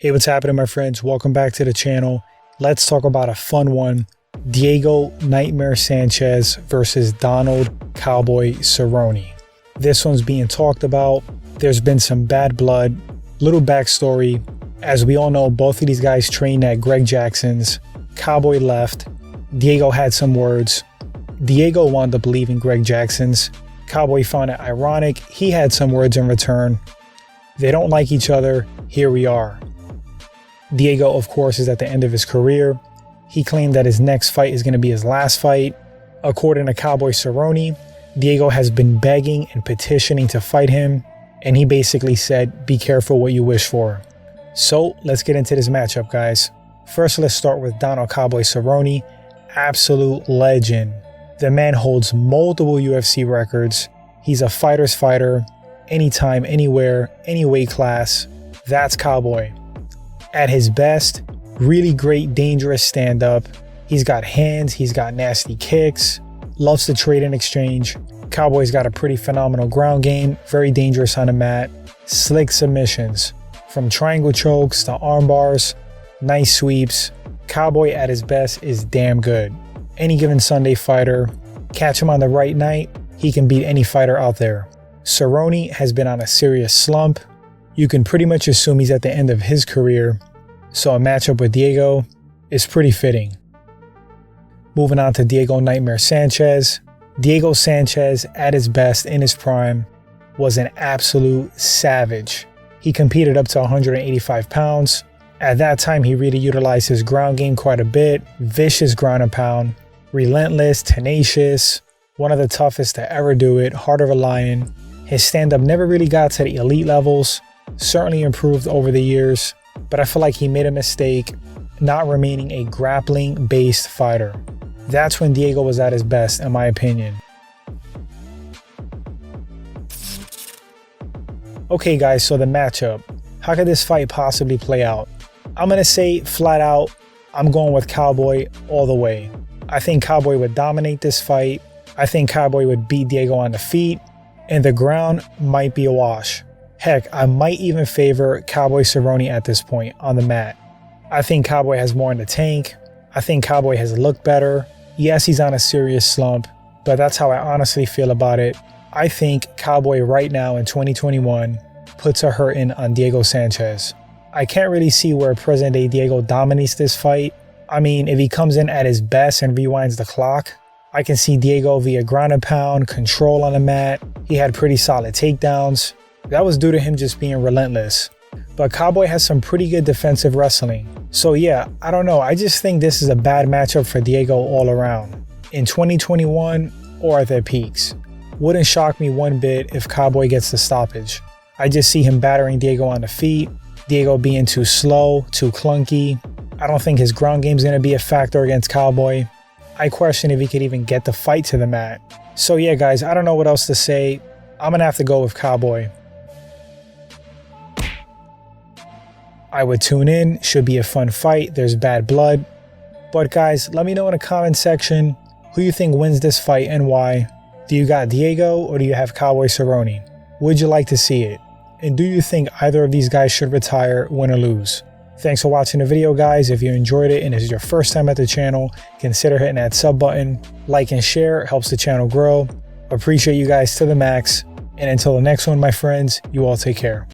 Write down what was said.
Hey, what's happening, my friends? Welcome back to the channel. Let's talk about a fun one. Diego Nightmare Sanchez versus Donald Cowboy Cerrone. This one's being talked about. There's been some bad blood. Little backstory. As we all know, both of these guys trained at Greg Jackson's. Cowboy left. Diego had some words. Diego wanted to believe in Greg Jackson's. Cowboy found it ironic. He had some words in return. They don't like each other. Here we are. Diego, of course, is at the end of his career. He claimed that his next fight is going to be his last fight. According to Cowboy Cerrone, Diego has been begging and petitioning to fight him, and he basically said, be careful what you wish for. So let's get into this matchup, guys. First, let's start with Donald Cowboy Cerrone, absolute legend. The man holds multiple UFC records. He's a fighter's fighter, anytime, anywhere, any weight class. That's Cowboy. At his best, really great, dangerous stand-up. He's got hands, he's got nasty kicks, loves to trade and exchange. Cowboy's got a pretty phenomenal ground game, very dangerous on the mat, slick submissions, from triangle chokes to arm bars, nice sweeps. Cowboy at his best is damn good. Any given Sunday fighter, catch him on the right night, he can beat any fighter out there. Cerrone has been on a serious slump. You can pretty much assume he's at the end of his career, so a matchup with Diego is pretty fitting. Moving on to Diego Nightmare Sanchez. Diego Sanchez, at his best in his prime, was an absolute savage. He competed up to 185 pounds. At that time, he really utilized his ground game quite a bit. Vicious ground and pound, relentless, tenacious, one of the toughest to ever do it, heart of a lion. His stand-up never really got to the elite levels. Certainly improved over the years, but I feel like he made a mistake not remaining a grappling-based fighter. That's when Diego was at his best, in my opinion. Okay guys, so the matchup. How could this fight possibly play out? I'm going to say flat out, I'm going with Cowboy all the way. I think Cowboy would dominate this fight. I think Cowboy would beat Diego on the feet, and the ground might be a wash. Heck, I might even favor Cowboy Cerrone at this point on the mat. I think Cowboy has more in the tank. I think Cowboy has looked better. Yes, he's on a serious slump, but that's how I honestly feel about it. I think Cowboy right now in 2021 puts a hurting on Diego Sanchez. I can't really see where present day Diego dominates this fight. I mean, if he comes in at his best and rewinds the clock, I can see Diego via ground and pound, control on the mat. He had pretty solid takedowns. That was due to him just being relentless. But Cowboy has some pretty good defensive wrestling. So yeah, I don't know. I just think this is a bad matchup for Diego all around. In 2021 or at their peaks. Wouldn't shock me one bit if Cowboy gets the stoppage. I just see him battering Diego on the feet. Diego being too slow, too clunky. I don't think his ground game is going to be a factor against Cowboy. I question if he could even get the fight to the mat. So yeah guys, I don't know what else to say. I'm going to have to go with Cowboy. I would tune in, should be a fun fight, there's bad blood. But guys, let me know in the comment section who you think wins this fight and why. Do you got Diego or do you have Cowboy Cerrone? Would you like to see it? And do you think either of these guys should retire, win or lose? Thanks for watching the video guys. If you enjoyed it and this is your first time at the channel, consider hitting that sub button. Like and share, helps the channel grow. Appreciate you guys to the max. And until the next one, my friends, you all take care.